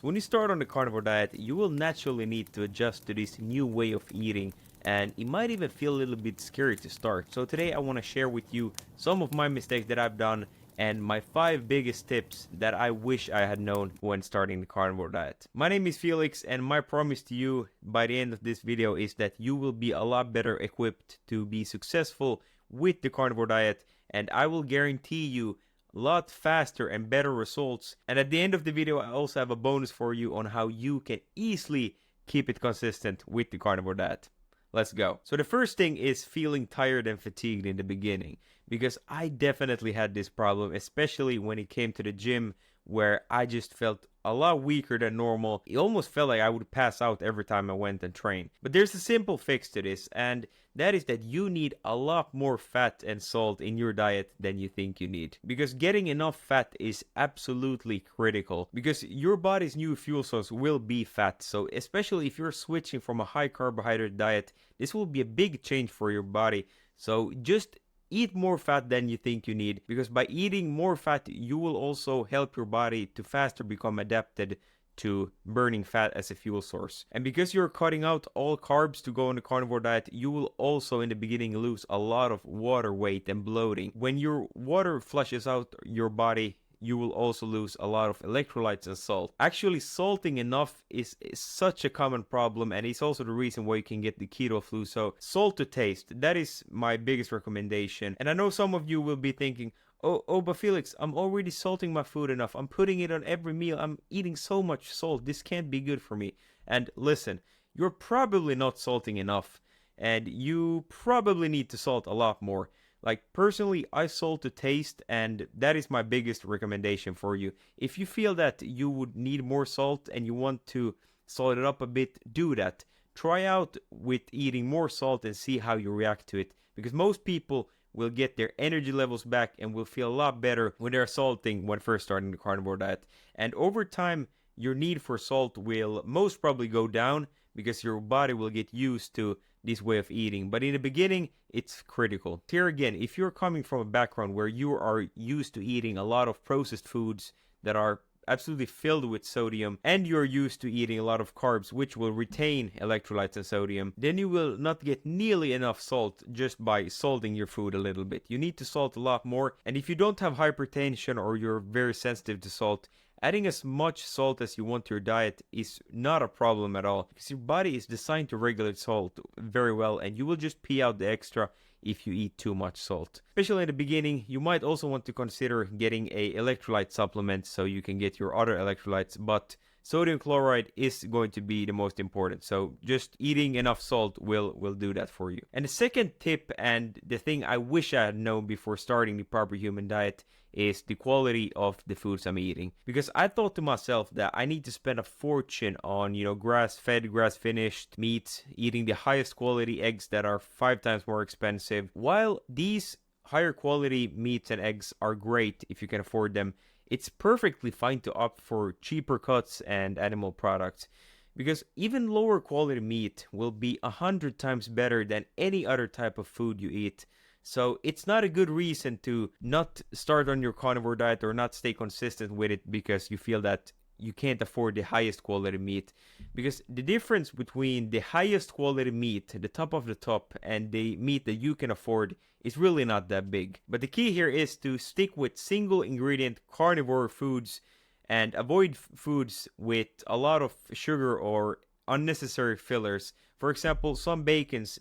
When you start on the carnivore diet, you will naturally need to adjust to this new way of eating, and it might even feel a little bit scary to start. So today I want to share with you some of my mistakes that I've done and my 5 biggest tips that I wish I had known when starting the carnivore diet. My name is Felix, and my promise to you by the end of this video is that you will be a lot better equipped to be successful with the carnivore diet, and I will guarantee you a lot faster and better results. And at the end of the video, I also have a bonus for you on how you can easily keep it consistent with the carnivore diet. Let's go. So the first thing is feeling tired and fatigued in the beginning, because I definitely had this problem, especially when it came to the gym, where I just felt a lot weaker than normal. It almost felt like I would pass out every time I went and trained. But there's a simple fix to this, and that is that you need a lot more fat and salt in your diet than you think you need. Because getting enough fat is absolutely critical, because your body's new fuel source will be fat. So especially if you're switching from a high carbohydrate diet, this will be a big change for your body. So just eat more fat than you think you need, because by eating more fat, you will also help your body to faster become adapted to burning fat as a fuel source. And because you're cutting out all carbs to go on the carnivore diet, you will also in the beginning lose a lot of water weight and bloating. When your water flushes out your body, you will also lose a lot of electrolytes and salt. Actually, salting enough is such a common problem, and it's also the reason why you can get the keto flu. So salt to taste, that is my biggest recommendation. And I know some of you will be thinking, oh, but Felix, I'm already salting my food enough. I'm putting it on every meal. I'm eating so much salt. This can't be good for me. And listen, you're probably not salting enough, and you probably need to salt a lot more. Like personally, I salt to taste, and that is my biggest recommendation for you. If you feel that you would need more salt and you want to salt it up a bit, do that. Try out with eating more salt and see how you react to it, because most people will get their energy levels back and will feel a lot better when they're salting when first starting the carnivore diet. And over time, your need for salt will most probably go down because your body will get used to this way of eating. But in the beginning, it's critical. Here again, if you're coming from a background where you are used to eating a lot of processed foods that are absolutely filled with sodium, and you're used to eating a lot of carbs which will retain electrolytes and sodium, then you will not get nearly enough salt just by salting your food a little bit. You need to salt a lot more, and if you don't have hypertension or you're very sensitive to salt, adding as much salt as you want to your diet is not a problem at all, because your body is designed to regulate salt very well, and you will just pee out the extra if you eat too much salt. Especially in the beginning, you might also want to consider getting a electrolyte supplement so you can get your other electrolytes, but sodium chloride is going to be the most important. So just eating enough salt will do that for you. And the second tip, and the thing I wish I had known before starting the proper human diet, is the quality of the foods I'm eating. Because I thought to myself that I need to spend a fortune on, grass-fed, grass-finished meats, eating the highest quality eggs that are 5 times more expensive. While these higher quality meats and eggs are great if you can afford them, it's perfectly fine to opt for cheaper cuts and animal products, because even lower quality meat will be 100 times better than any other type of food you eat. So it's not a good reason to not start on your carnivore diet or not stay consistent with it because you feel that you can't afford the highest quality meat. Because the difference between the highest quality meat, the top of the top, and the meat that you can afford is really not that big. But the key here is to stick with single ingredient carnivore foods and avoid foods with a lot of sugar or unnecessary fillers. For example, some bacons,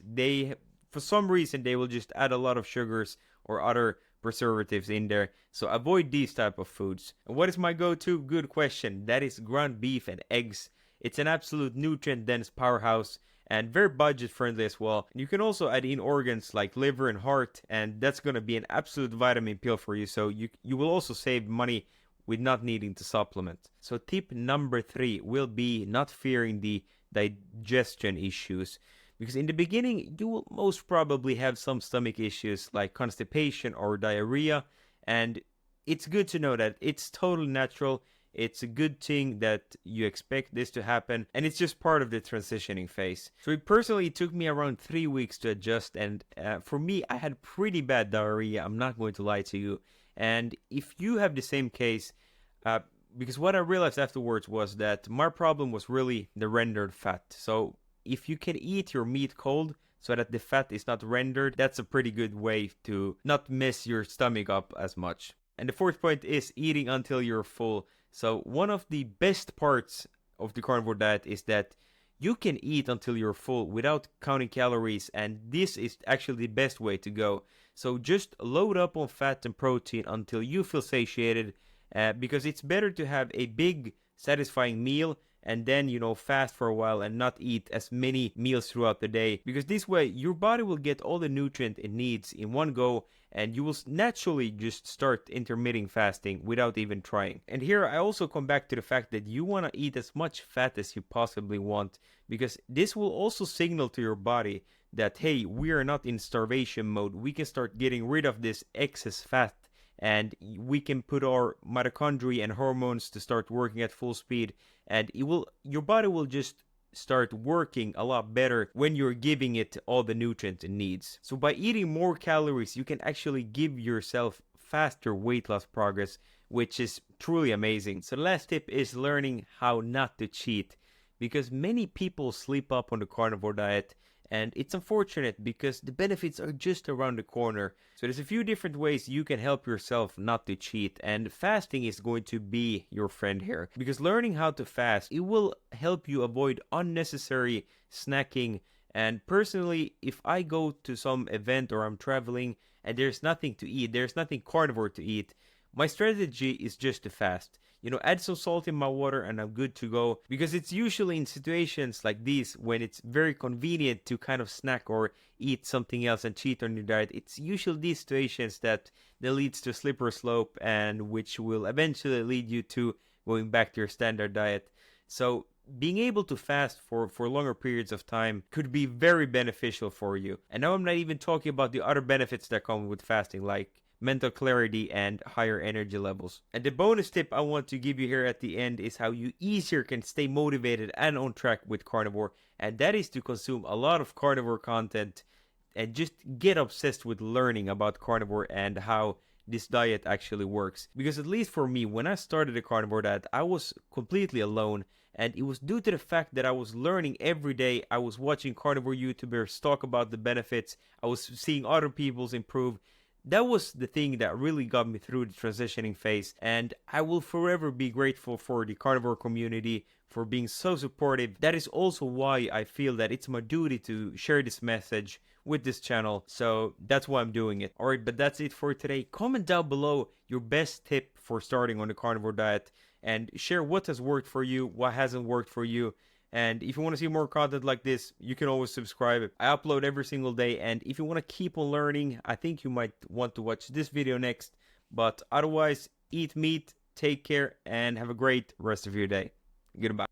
for some reason they will just add a lot of sugars or other preservatives in there, so avoid these type of foods. And what is my go-to? Good question. That is ground beef and eggs. It's an absolute nutrient dense powerhouse and very budget friendly as well. And you can also add in organs like liver and heart, and that's going to be an absolute vitamin pill for you, so you will also save money with not needing to supplement. So tip number 3 will be not fearing the digestion issues. Because in the beginning, you will most probably have some stomach issues like constipation or diarrhea. And it's good to know that it's totally natural. It's a good thing that you expect this to happen. And it's just part of the transitioning phase. So it took me around 3 weeks to adjust. And for me, I had pretty bad diarrhea. I'm not going to lie to you. And if you have the same case, Because what I realized afterwards was that my problem was really the rendered fat. So if you can eat your meat cold so that the fat is not rendered, that's a pretty good way to not mess your stomach up as much. And the fourth point is eating until you're full. So one of the best parts of the carnivore diet is that you can eat until you're full without counting calories, and this is actually the best way to go. So just load up on fat and protein until you feel satiated, because it's better to have a big satisfying meal and then fast for a while and not eat as many meals throughout the day, because this way your body will get all the nutrient it needs in one go, and you will naturally just start intermittent fasting without even trying. And here I also come back to the fact that you want to eat as much fat as you possibly want, because this will also signal to your body that, hey, we are not in starvation mode. We can start getting rid of this excess fat, and we can put our mitochondria and hormones to start working at full speed, and your body will just start working a lot better when you're giving it all the nutrients it needs. So by eating more calories, you can actually give yourself faster weight loss progress, which is truly amazing. So the last tip is learning how not to cheat, because many people sleep up on the carnivore diet, and it's unfortunate because the benefits are just around the corner. So there's a few different ways you can help yourself not to cheat, and fasting is going to be your friend here. Because learning how to fast, it will help you avoid unnecessary snacking. And personally, if I go to some event or I'm traveling and there's nothing to eat, there's nothing carnivore to eat, my strategy is just to fast. Add some salt in my water and I'm good to go, because it's usually in situations like these when it's very convenient to kind of snack or eat something else and cheat on your diet. It's usually these situations that leads to a slippery slope, and which will eventually lead you to going back to your standard diet. So being able to fast for longer periods of time could be very beneficial for you. And now I'm not even talking about the other benefits that come with fasting, like mental clarity and higher energy levels. And the bonus tip I want to give you here at the end is how you easier can stay motivated and on track with carnivore, and that is to consume a lot of carnivore content and just get obsessed with learning about carnivore and how this diet actually works. Because at least for me, when I started the carnivore diet, I was completely alone, and it was due to the fact that I was learning every day. I was watching carnivore YouTubers talk about the benefits. I was seeing other people's improve. That was the thing that really got me through the transitioning phase, and I will forever be grateful for the carnivore community for being so supportive. That is also why I feel that it's my duty to share this message with this channel, so that's why I'm doing it. Alright, but that's it for today. Comment down below your best tip for starting on the carnivore diet, and share what has worked for you, what hasn't worked for you. And if you want to see more content like this, you can always subscribe. I upload every single day, and if you want to keep on learning, I think you might want to watch this video next. But otherwise, eat meat, take care, and have a great rest of your day. Goodbye.